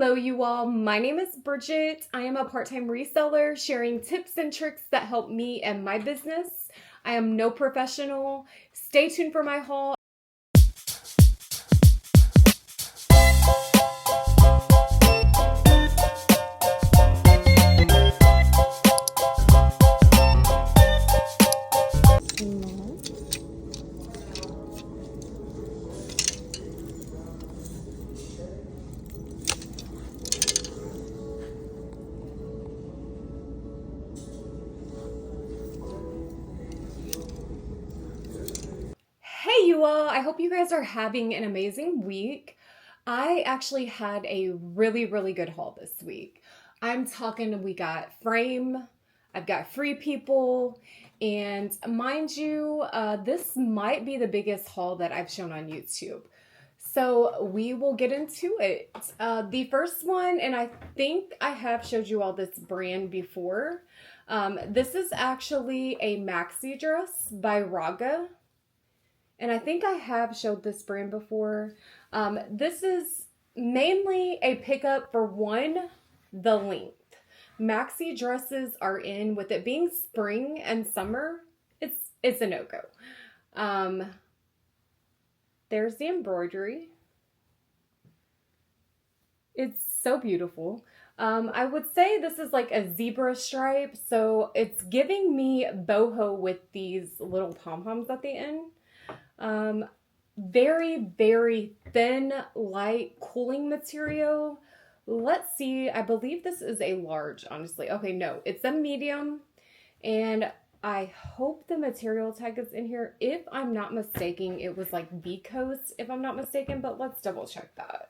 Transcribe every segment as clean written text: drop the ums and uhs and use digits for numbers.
Hello you all, my name is Bridget. I am a part-time reseller sharing tips and tricks that help me and my business. I am no professional. Stay tuned for my haul. Hey you all, I hope you guys are having an amazing week. I actually had a really good haul this week. I'm talking, we got Frame, I've got Free People, and mind you, this might be the biggest haul that I've shown on YouTube. So we will get into it. The first one, and I think I have showed you all this brand before. This is actually a maxi dress by Raga. And I think I have showed this brand before. This is mainly a pickup for the length. Maxi dresses are in, with it being spring and summer, it's a no-go. There's the embroidery. It's so beautiful. I would say this is like a zebra stripe, so it's giving me boho with these little pom-poms at the end. Very thin, light, cooling material. Let's see, I believe this is a large, honestly. Okay, no, it's a medium, and I hope the material tag is in here. If I'm not mistaken, it was like Coast, if I'm not mistaken, but let's double check that.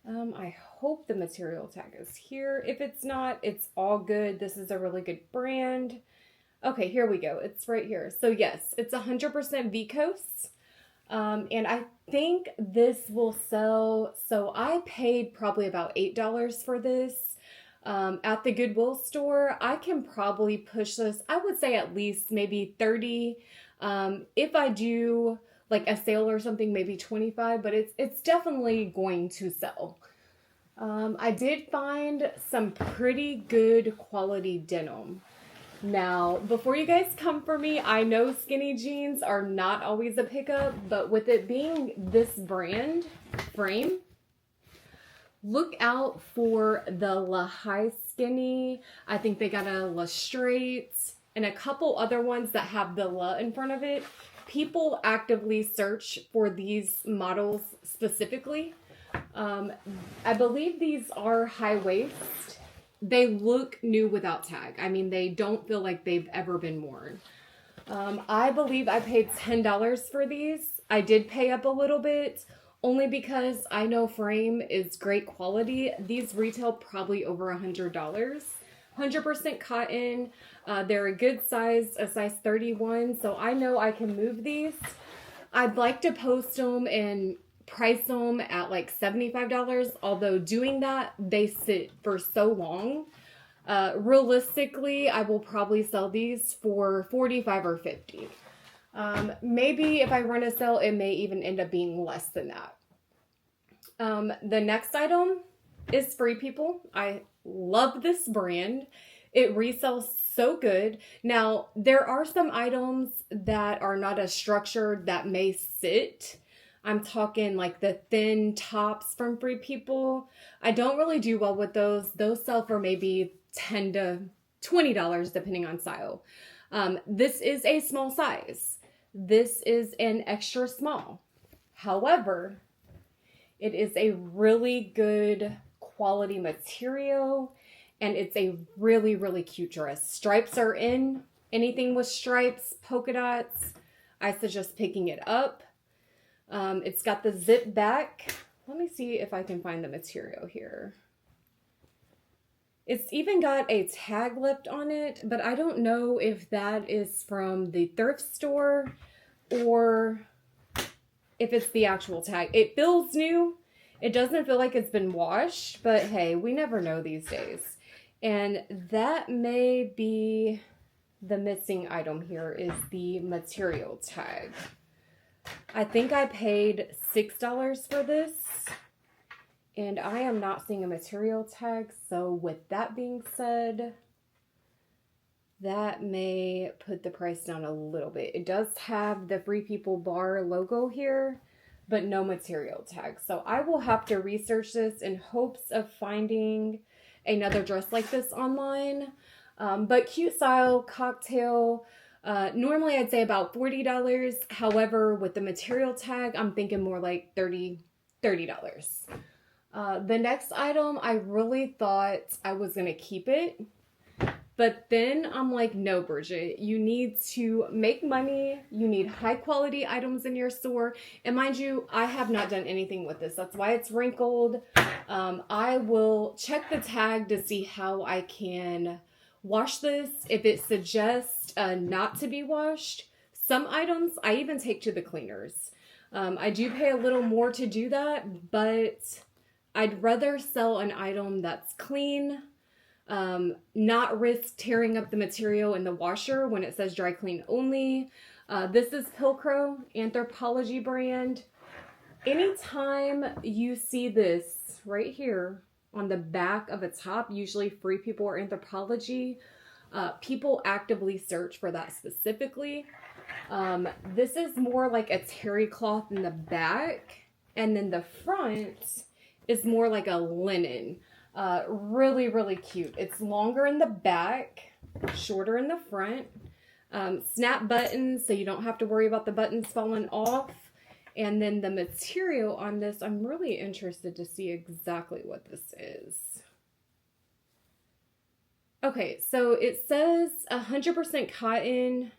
I hope the material tag is here. If it's not, it's all good. This is a really good brand. Okay, here we go. It's right here. So yes, it's 100% Coast. And I think this will sell. So I paid probably about $8 for this. At the Goodwill store, I can probably push this, I would say at least maybe 30. If I do like a sale or something, maybe 25, but it's definitely going to sell. I did find some pretty good quality denim. Now, before you guys come for me, I know skinny jeans are not always a pickup, but with it being this brand, Frame, look out for the La High Skinny. I think they got a La Straight and a couple other ones that have the La in front of it. People actively search for these models specifically. I believe these are high waist. They look new without tag. I mean, they don't feel like they've ever been worn. I believe I paid $10 for these. I did pay up a little bit, only because I know Frame is great quality. These retail probably over $100. 100% cotton. They're a good size, a size 31, so I know I can move these. I'd like to post them and price them at like $75, although doing that, they sit for so long. Realistically, I will probably sell these for $45 or $50. Maybe if I run a sale, it may even end up being less than that. The next item is Free People. I love this brand. It resells so good. Now, there are some items that are not as structured that may sit. I'm talking like the thin tops from Free People. I don't really do well with those. Those sell for maybe $10 to $20 depending on style. This is a small size. This is an extra small. However, it is a really good quality material and it's a really cute dress. Stripes are in. Anything with stripes, polka dots, I suggest picking it up. It's got the zip back. Let me see if I can find the material here. It's even got a tag left on it, but I don't know if that is from the thrift store or if it's the actual tag. It feels new. It doesn't feel like it's been washed, but hey, we never know these days. And that may be the missing item here, is the material tag. I think I paid $6 for this, And I am not seeing a material tag. So with that being said, that may put the price down a little bit. It does have the Free People Bar logo here, but no material tag. So I will have to research this in hopes of finding another dress like this online. But cute style, cocktail, normally I'd say about $40. However, with the material tag, I'm thinking more like $30. The next item, I really thought I was going to keep it. But then I'm like, no, Bridget, you need to make money. You need high quality items in your store. And mind you, I have not done anything with this. That's why it's wrinkled. I will check the tag to see how I can wash this. If it suggests not to be washed, some items I even take to the cleaners. I do pay a little more to do that, but I'd rather sell an item that's clean, not risk tearing up the material in the washer when it says dry clean only. This is Pilcrow, Anthropologie brand. Anytime you see this right here on the back of a top, usually Free People or Anthropologie, people actively search for that specifically. This is more like a terry cloth in the back, and then the front is more like a linen. Really, really cute. It's longer in the back, shorter in the front. Snap buttons, so you don't have to worry about the buttons falling off. And then the material on this, I'm really interested to see exactly what this is. Okay, so it says 100% cotton.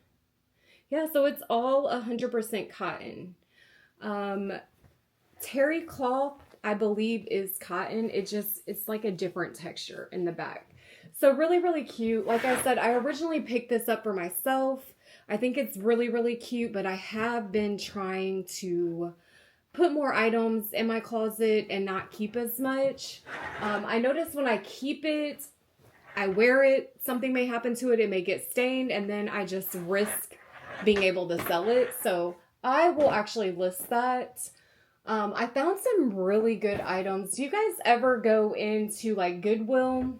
Yeah, so it's all 100% cotton. Terry cloth, I believe, is cotton. It's like a different texture in the back. So really, really cute. Like I said, I originally picked this up for myself. I think it's really, really cute, but I have been trying to put more items in my closet and not keep as much. I notice when I keep it, I wear it, something may happen to it, it may get stained, and then I just risk being able to sell it. So I will actually list that. I found some really good items. Do you guys ever go into like Goodwill?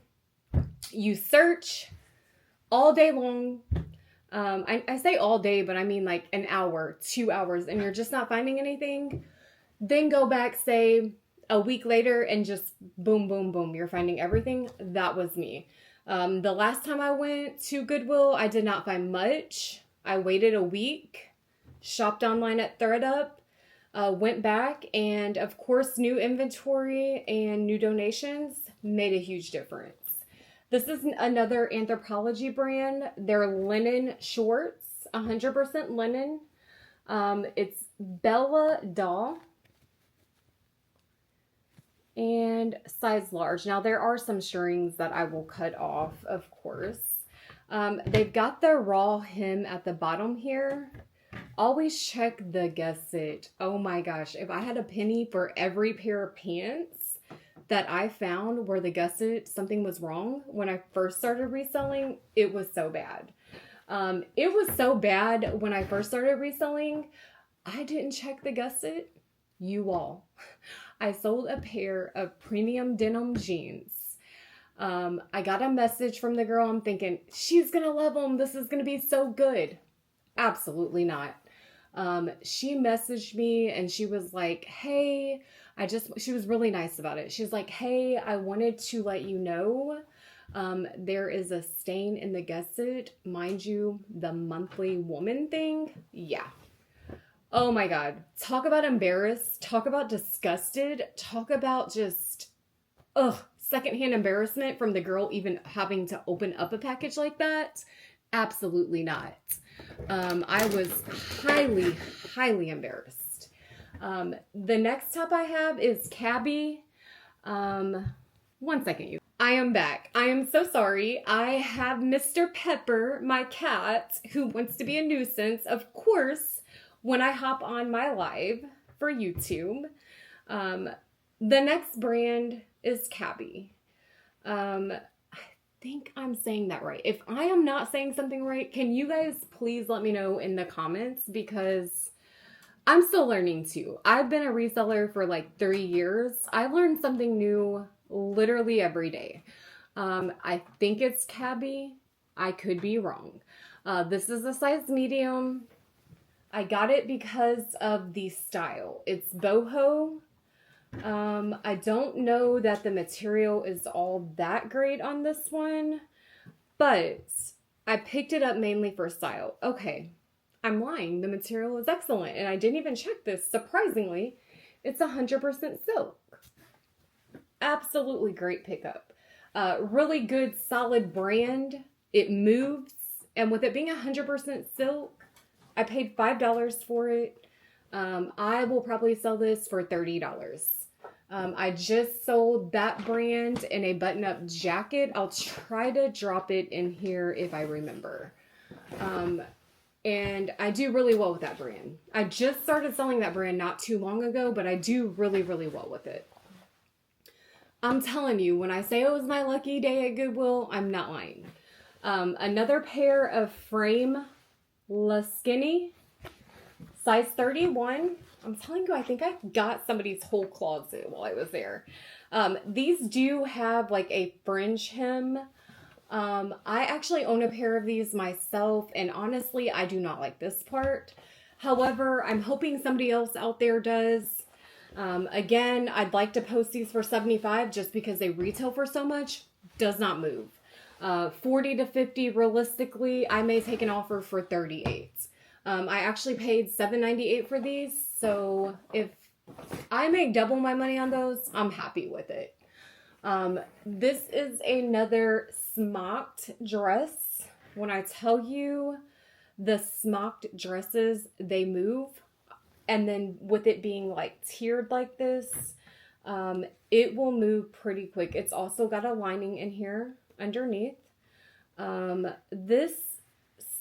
You search all day long. I say all day, but I mean like an hour, 2 hours, and you're just not finding anything. Then go back, say, a week later, and just boom, boom, boom, you're finding everything. That was me. The last time I went to Goodwill, I did not find much. I waited a week, shopped online at ThredUp, went back, and of course, new inventory and new donations made a huge difference. This is another Anthropologie brand. They're linen shorts, 100% linen. It's Bella Doll and size large. Now, there are some strings that I will cut off, of course. They've got the raw hem at the bottom here. Always check the gusset. Oh my gosh, if I had a penny for every pair of pants that I found where the gusset, something was wrong when I first started reselling, it was so bad. It was so bad when I first started reselling, I didn't check the gusset. You all. I sold a pair of premium denim jeans. I got a message from the girl. I'm thinking, she's going to love them. This is going to be so good. Absolutely not. She messaged me and she was like, hey, she was really nice about it. She's like, hey, I wanted to let you know, there is a stain in the gusset. Mind you, the monthly woman thing. Yeah. Oh my God. Talk about embarrassed. Talk about disgusted. Talk about just, secondhand embarrassment from the girl even having to open up a package like that. Absolutely not. I was highly, highly embarrassed. The next top I have is Cabby. One second, you. I am back. I am so sorry. I have Mr. Pepper, my cat, who wants to be a nuisance, of course, when I hop on my live for YouTube. The next brand is Cabby. I think I'm saying that right. If I am not saying something right, can you guys please let me know in the comments, because I'm still learning too. I've been a reseller for like 3 years. I learn something new literally every day. I think it's cabby. I could be wrong. This is a size medium. I got it because of the style. It's boho. I don't know that the material is all that great on this one, but I picked it up mainly for style. Okay, I'm lying. The material is excellent, and I didn't even check this. Surprisingly, it's 100% silk. Absolutely great pickup. Really good, solid brand. It moves, and with it being 100% silk, I paid $5 for it. I will probably sell this for $30. I just sold that brand in a button-up jacket. I'll try to drop it in here if I remember. And I do really well with that brand. I just started selling that brand not too long ago, but I do really, really well with it. I'm telling you, when I say it was my lucky day at Goodwill, I'm not lying. Another pair of frame La Skinny, size 31. I'm telling you, I think I got somebody's whole closet while I was there. These do have like a fringe hem. I actually own a pair of these myself, and honestly, I do not like this part. However, I'm hoping somebody else out there does. Again, I'd like to post these for $75 just because they retail for so much. Does not move. $40 to $50 realistically, I may take an offer for $38. I actually paid $7.98 for these, so if I make double my money on those, I'm happy with it. This is another smocked dress. When I tell you the smocked dresses, they move. And then with it being like tiered like this, it will move pretty quick. It's also got a lining in here underneath. This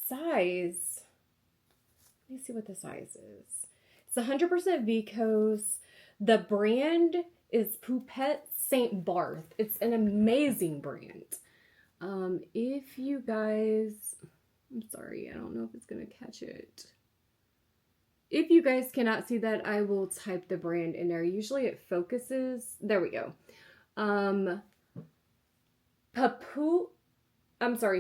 size, let me see what the size is. It's 100% viscose. The brand is Poupette St. Barth. It's an amazing brand. If you guys, I'm sorry, I don't know if it's going to catch it. If you guys cannot see that, I will type the brand in there. Usually it focuses. There we go.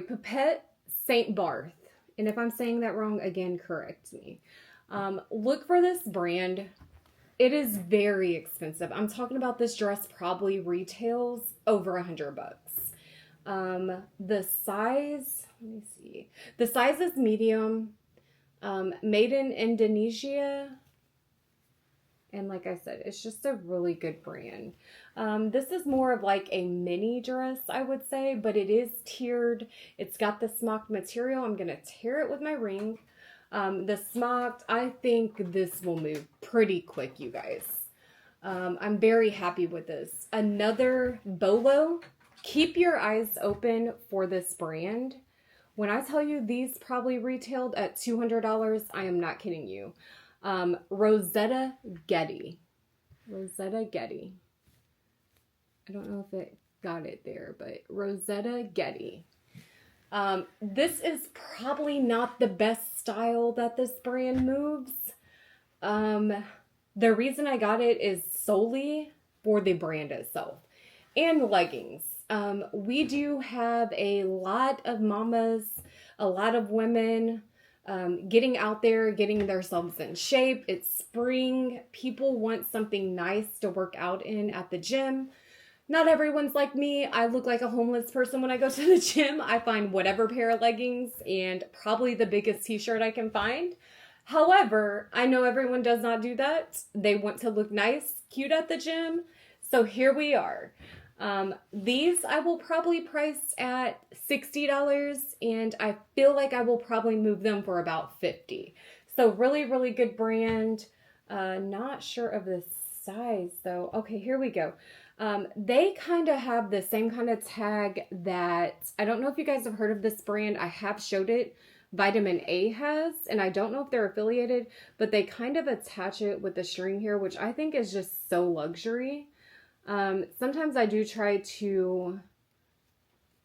Poupette St. Barth. And if I'm saying that wrong, again, correct me. Look for this brand. It is very expensive. I'm talking about this dress probably retails over $100. The size, let me see. The size is medium. Made in Indonesia. And like I said, it's just a really good brand. This is more of like a mini dress, I would say, but it is tiered. It's got the smocked material. I'm going to tear it with my ring. The smocked, I think this will move pretty quick, you guys. I'm very happy with this. Another BOLO. Keep your eyes open for this brand. When I tell you these probably retailed at $200, I am not kidding you. Rosetta Getty. Rosetta Getty. I don't know if it got it there, but Rosetta Getty. This is probably not the best style that this brand moves. The reason I got it is solely for the brand itself and leggings. We do have a lot of mamas, a lot of women getting out there, getting themselves in shape. It's spring. People want something nice to work out in at the gym. Not everyone's like me. I look like a homeless person when I go to the gym. I find whatever pair of leggings and probably the biggest t-shirt I can find. However, I know everyone does not do that. They want to look nice, cute at the gym. So here we are. These I will probably price at $60, and I feel like I will probably move them for about $50. So really, really good brand. Not sure of the size though. Okay, here we go. They kind of have the same kind of tag that, I don't know if you guys have heard of this brand. I have showed it. Vitamin A has, and I don't know if they're affiliated, but they kind of attach it with the string here, which I think is just so luxury. Sometimes I do try to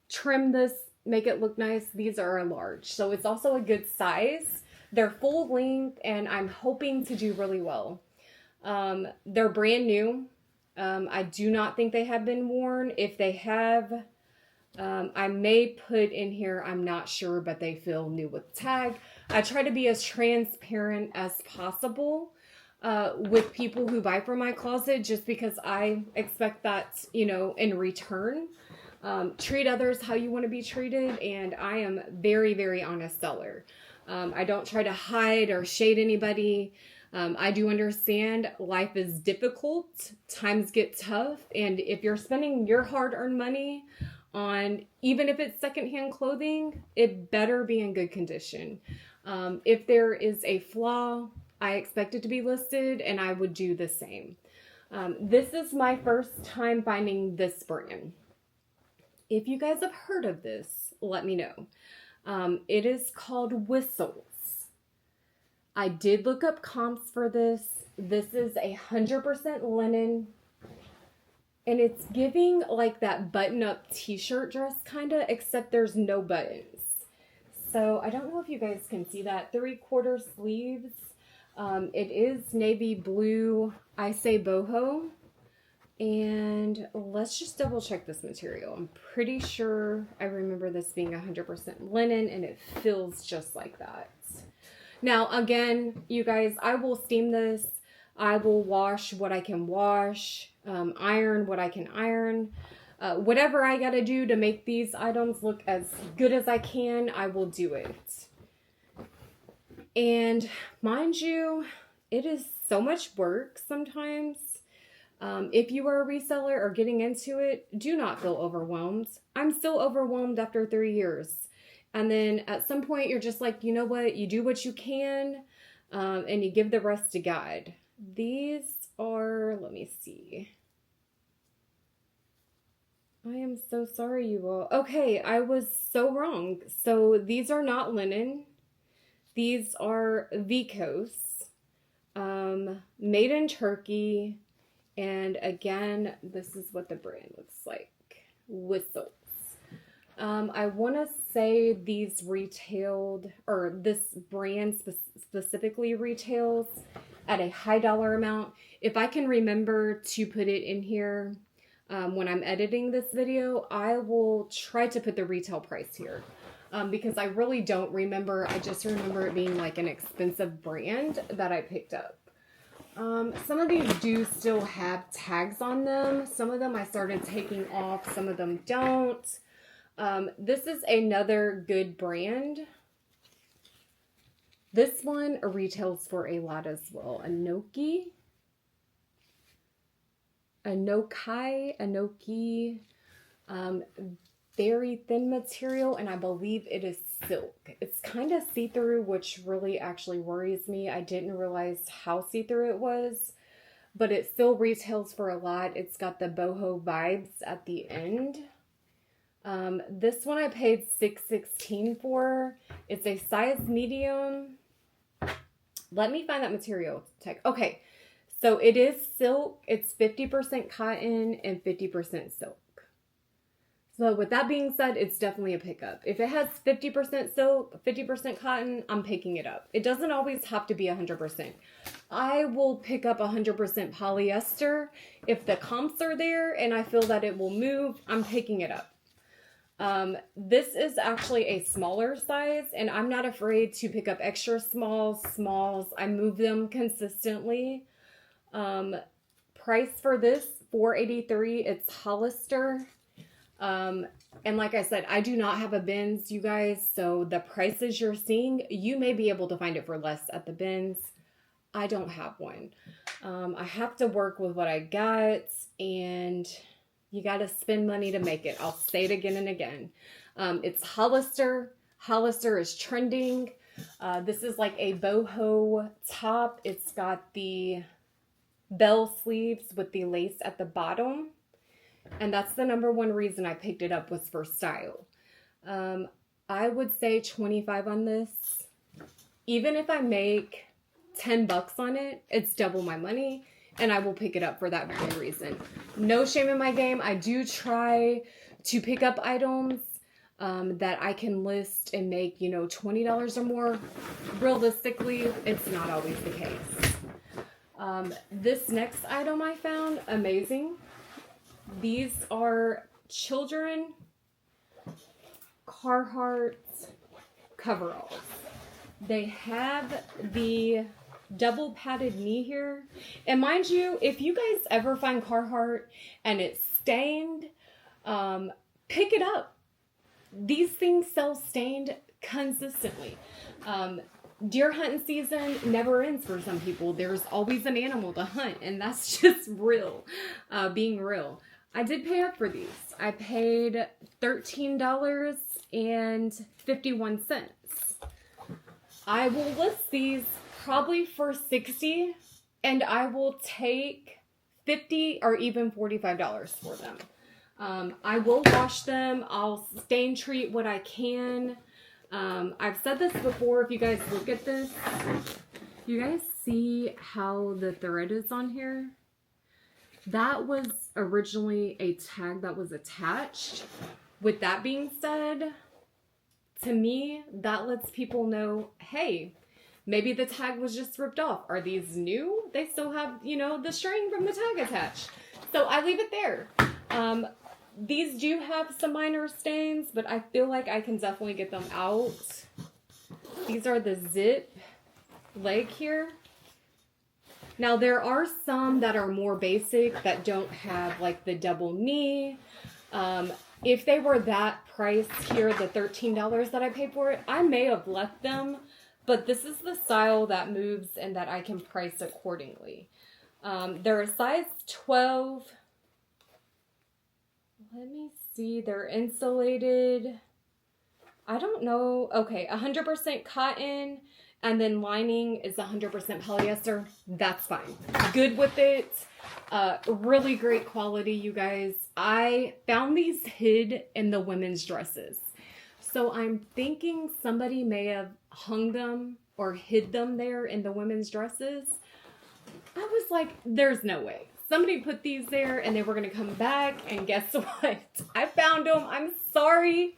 trim this, make it look nice. These are a large, so it's also a good size. They're full length and I'm hoping to do really well. They're brand new. I do not think they have been worn. If they have, I may put in here, I'm not sure, but they feel new with tag. I try to be as transparent as possible with people who buy from my closet, just because I expect that, you know, in return. Treat others how you want to be treated, and I am very, very honest seller. I don't try to hide or shade anybody. I do understand life is difficult, times get tough, and if you're spending your hard-earned money on, even if it's secondhand clothing, it better be in good condition. If there is a flaw, I expect it to be listed, and I would do the same. This is my first time finding this brand. If you guys have heard of this, let me know. It is called Whistles. I did look up comps for this. This is 100% linen. And it's giving like that button-up t-shirt dress kind of, except there's no buttons. So I don't know if you guys can see that. 3/4 sleeves. It is navy blue. I say boho. And let's just double check this material. I'm pretty sure I remember this being 100% linen, and it feels just like that. Now, again, you guys, I will steam this. I will wash what I can wash, iron what I can iron. Whatever I got to do to make these items look as good as I can, I will do it. And mind you, it is so much work sometimes. If you are a reseller or getting into it, do not feel overwhelmed. I'm still overwhelmed after 3 years. And then at some point you're just like, you know what? You do what you can, and you give the rest to God. These are, let me see. I am so sorry, you all. Okay, I was so wrong. So these are not linen. These are Vicos, made in Turkey. And again, this is what the brand looks like. Whistles. I want to say these retailed, or this brand specifically retails at a high dollar amount. If I can remember to put it in here when I'm editing this video, I will try to put the retail price here. Because I really don't remember. I just remember it being like an expensive brand that I picked up. Some of these do still have tags on them. Some of them I started taking off. Some of them don't. This is another good brand. This one retails for a lot as well. Anoki. Very thin material, and I believe it is silk. It's kind of see-through, which really actually worries me. I didn't realize how see-through it was, but it still retails for a lot. It's got the boho vibes at the end. This one I paid $6.16 for. It's a size medium. Let me find that material tag. Okay, so it is silk. It's 50% cotton and 50% silk. So with that being said, it's definitely a pickup. If it has 50% silk, 50% cotton, I'm picking it up. It doesn't always have to be 100%. I will pick up 100% polyester. If the comps are there and I feel that it will move, I'm picking it up. This is actually a smaller size, and I'm not afraid to pick up extra smalls. I move them consistently. Price for this, $4.83. It's Hollister. And like I said, I do not have a bins, you guys, so the prices you're seeing, you may be able to find it for less at the bins. I don't have one. I have to work with what I got, and you got to spend money to make it. I'll say it again and again. It's Hollister. Hollister is trending. This is like a boho top. It's got the bell sleeves with the lace at the bottom. And that's the number one reason I picked it up, was for style. I would say 25 on this. Even if I make $10 on it, it's double my money, and I will pick it up for that very reason. No shame in my game. I do try to pick up items. that I can list and make, you know, $20 or more. Realistically, it's not always the case. This next item I found amazing. These are children Carhartt coveralls. They have the double padded knee here. And mind you, if you guys ever find Carhartt and it's stained, pick it up. These things sell stained consistently. Deer hunting season never ends for some people. There's always an animal to hunt, and that's just real, being real. I did pay up for these. I paid $13.51. I will list these probably for $60, and I will take $50 or even $45 for them. I will wash them. I'll stain treat what I can. I've said this before. If you guys look at this, you guys see how the thread is on here? That was originally a tag that was attached. With that being said, to me, that lets people know, hey, maybe the tag was just ripped off. Are these new? They still have, you know, the string from the tag attached. So I leave it there. These do have some minor stains, but I feel like I can definitely get them out. These are the zip leg here. Now there are some that are more basic that don't have like the double knee. If they were that price here, the $13 that I paid for it, I may have left them, but this is the style that moves and that I can price accordingly. They're a size 12. Let me see. They're insulated. I don't know. Okay, 100% cotton, and then lining is 100% polyester. That's fine. Good with it. Really great quality, you guys. I found these hid in the women's dresses. So I'm thinking somebody may have hung them or hid them there in the women's dresses. I was like, there's no way. Somebody put these there and they were going to come back, and guess what? I found them. I'm sorry,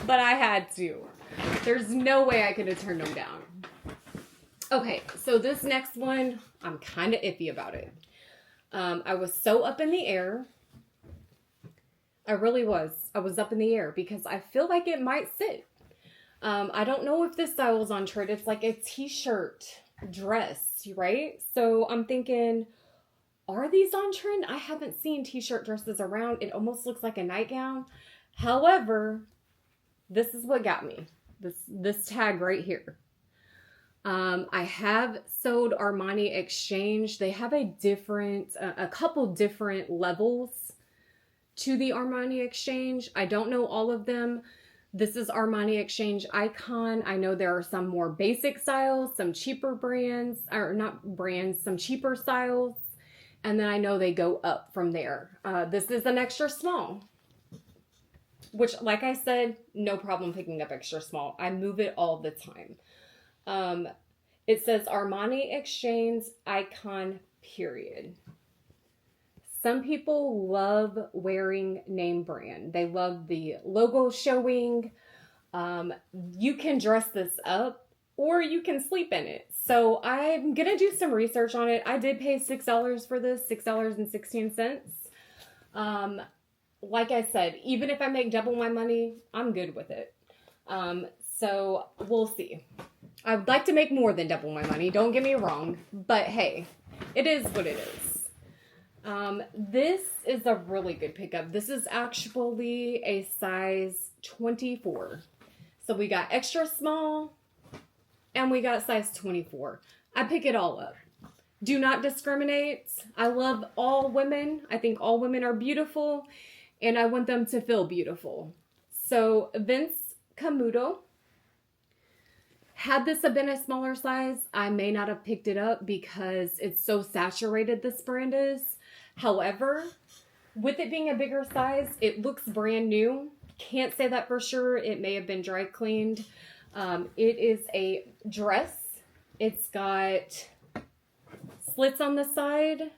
but I had to. There's no way I could have turned them down. Okay, so this next one, I'm kind of iffy about it. I was so up in the air. I really was. I was up in the air because I feel like it might sit. I don't know if this style is on trend. It's like a t-shirt dress, right? So I'm thinking, are these on trend? I haven't seen t-shirt dresses around. It almost looks like a nightgown. However, this is what got me. This tag right here. I have sold Armani Exchange. They have a couple different levels to the Armani Exchange. I don't know all of them. This is Armani Exchange Icon. I know there are some more basic styles, some cheaper brands, or not brands, some cheaper styles. And then I know they go up from there. This is an extra small, which, like I said, no problem picking up extra small. I move it all the time. It says Armani Exchange Icon, period. Some people love wearing name brand. They love the logo showing. You can dress this up or you can sleep in it. So I'm going to do some research on it. I did pay $6 for this, $6.16. Like I said, even if I make double my money, I'm good with it. So we'll see. I would like to make more than double my money. Don't get me wrong. But hey, it is what it is. This is a really good pickup. This is actually a size 24. So we got extra small and we got size 24. I pick it all up. Do not discriminate. I love all women. I think all women are beautiful and I want them to feel beautiful. So Vince Camuto. Had this have been a smaller size, I may not have picked it up because it's so saturated, this brand is. However, with it being a bigger size, it looks brand new. Can't say that for sure. It may have been dry cleaned. It is a dress. It's got slits on the side.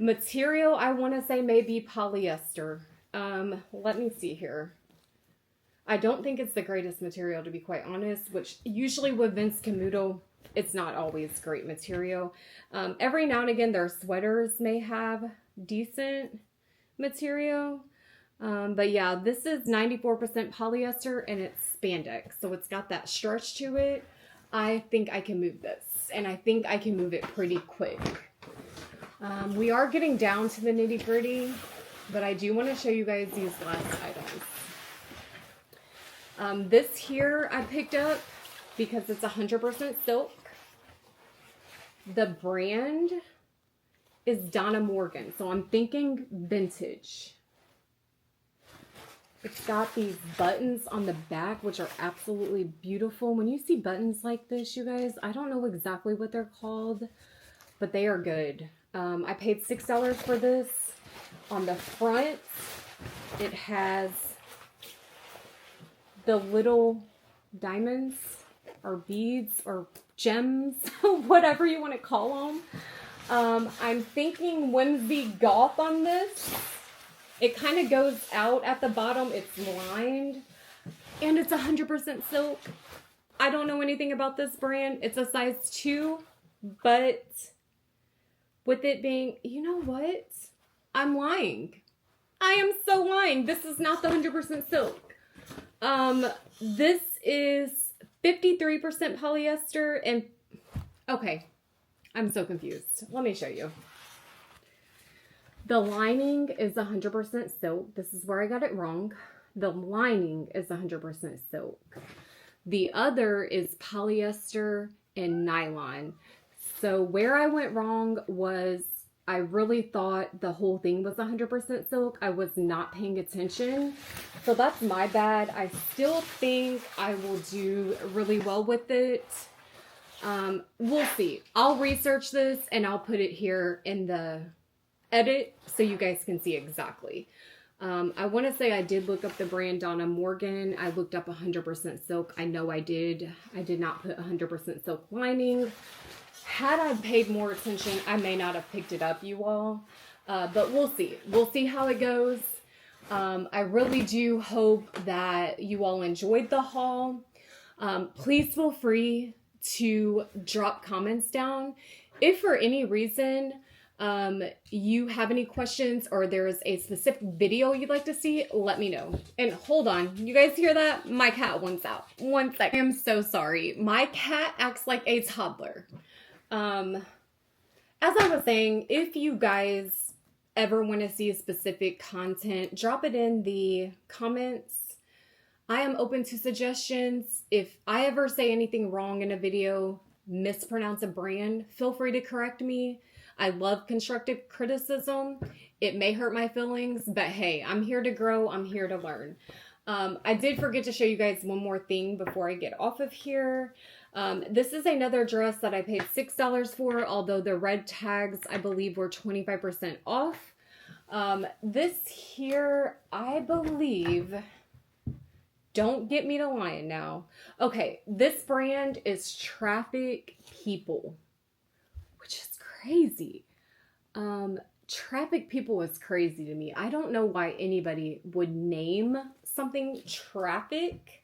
Material, I want to say maybe polyester. Let me see here. I don't think it's the greatest material, to be quite honest, which usually with Vince Camuto, it's not always great material. Every now and again, their sweaters may have decent material. But yeah, this is 94% polyester and it's spandex. So it's got that stretch to it. I think I can move this, and I think I can move it pretty quick. We are getting down to the nitty gritty, but I do want to show you guys these last items. This here I picked up because it's 100% silk. The brand is Donna Morgan, so I'm thinking vintage. It's got these buttons on the back, which are absolutely beautiful. When you see buttons like this, you guys, I don't know exactly what they're called, but they are good. I paid $6 for this. On the front, it has the little diamonds or beads or gems, whatever you want to call them. I'm thinking whimsy goth on this. It kind of goes out at the bottom. It's lined and it's 100% silk. I don't know anything about this brand. It's a size 2, but with it being, you know what? I'm lying. I am so lying. This is not the 100% silk. This is 53% polyester and okay. I'm so confused. Let me show you. The lining is 100% silk. This is where I got it wrong. The lining is 100% silk. The other is polyester and nylon. So where I went wrong was I really thought the whole thing was 100% silk. I was not paying attention. So that's my bad. I still think I will do really well with it. We'll see. I'll research this and I'll put it here in the edit so you guys can see exactly. I want to say I did look up the brand Donna Morgan. I looked up 100% silk. I know I did. I did not put 100% silk lining. Had I paid more attention, I may not have picked it up, you all. But we'll see. We'll see how it goes. I really do hope that you all enjoyed the haul. Please feel free to drop comments down. If for any reason you have any questions or there's a specific video you'd like to see, let me know. And hold on, you guys hear that? My cat wants out. 1 second. I am so sorry. My cat acts like a toddler. As I was saying, if you guys ever want to see specific content, drop it in the comments. I am open to suggestions. If I ever say anything wrong in a video, mispronounce a brand, feel free to correct me. I love constructive criticism. It may hurt my feelings, but hey, I'm here to grow. I'm here to learn. I did forget to show you guys one more thing before I get off of here. This is another dress that I paid $6 for, although the red tags, I believe, were 25% off. This here, I believe, don't get me to lying now. Okay, this brand is Traffic People, which is crazy. Traffic People is crazy to me. I don't know why anybody would name something Traffic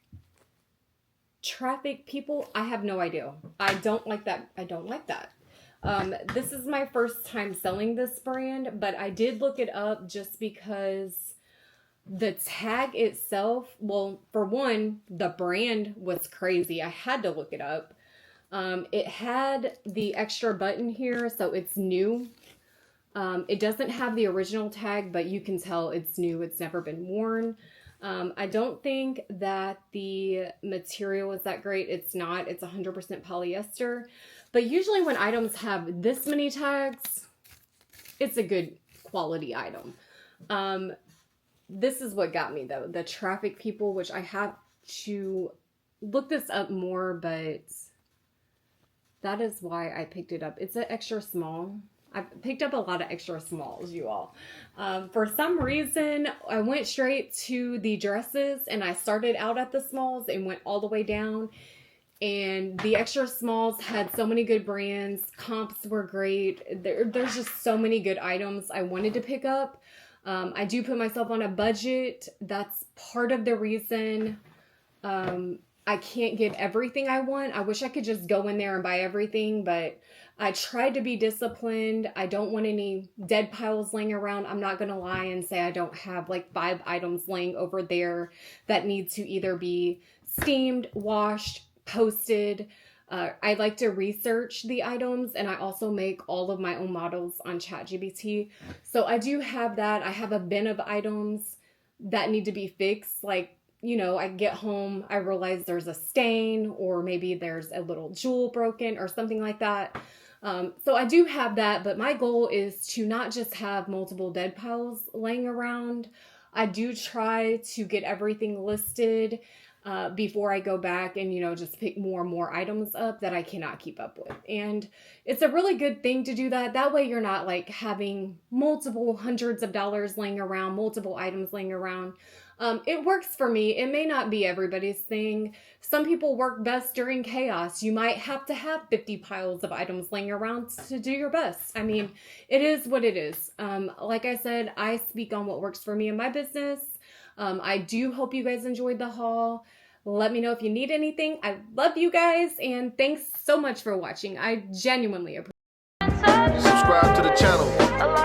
People. I have no idea. I don't like that. I don't like that. This is my first time selling this brand, but I did look it up just because the tag itself, well, for one, the brand was crazy. I had to look it up. It had the extra button here, so it's new. It doesn't have the original tag, but you can tell it's new. It's never been worn. I don't think that the material is that great. It's not. It's 100% polyester. But usually when items have this many tags, it's a good quality item. This is what got me, though. The Traffic People, which I have to look this up more, but that is why I picked it up. It's an extra small. I picked up a lot of extra smalls, you all. For some reason, I went straight to the dresses and I started out at the smalls and went all the way down. And the extra smalls had so many good brands. Comps were great. There's just so many good items I wanted to pick up. I do put myself on a budget. That's part of the reason I can't get everything I want. I wish I could just go in there and buy everything, but I tried to be disciplined. I don't want any dead piles laying around. I'm not going to lie and say I don't have like 5 items laying over there that need to either be steamed, washed, posted. I like to research the items, and I also make all of my own models on ChatGPT. So I do have that. I have a bin of items that need to be fixed. Like, you know, I get home, I realize there's a stain, or maybe there's a little jewel broken or something like that. So I do have that, but my goal is to not just have multiple dead piles laying around. I do try to get everything listed before I go back and, you know, just pick more and more items up that I cannot keep up with. And it's a really good thing to do that. That way you're not like having multiple hundreds of dollars laying around, multiple items laying around. It works for me. It may not be everybody's thing. Some people work best during chaos. You might have to have 50 piles of items laying around to do your best. I mean, it is what it is. Like I said, I speak on what works for me in my business. I do hope you guys enjoyed the haul. Let me know if you need anything. I love you guys, and thanks so much for watching. I genuinely appreciate it. Subscribe to the channel.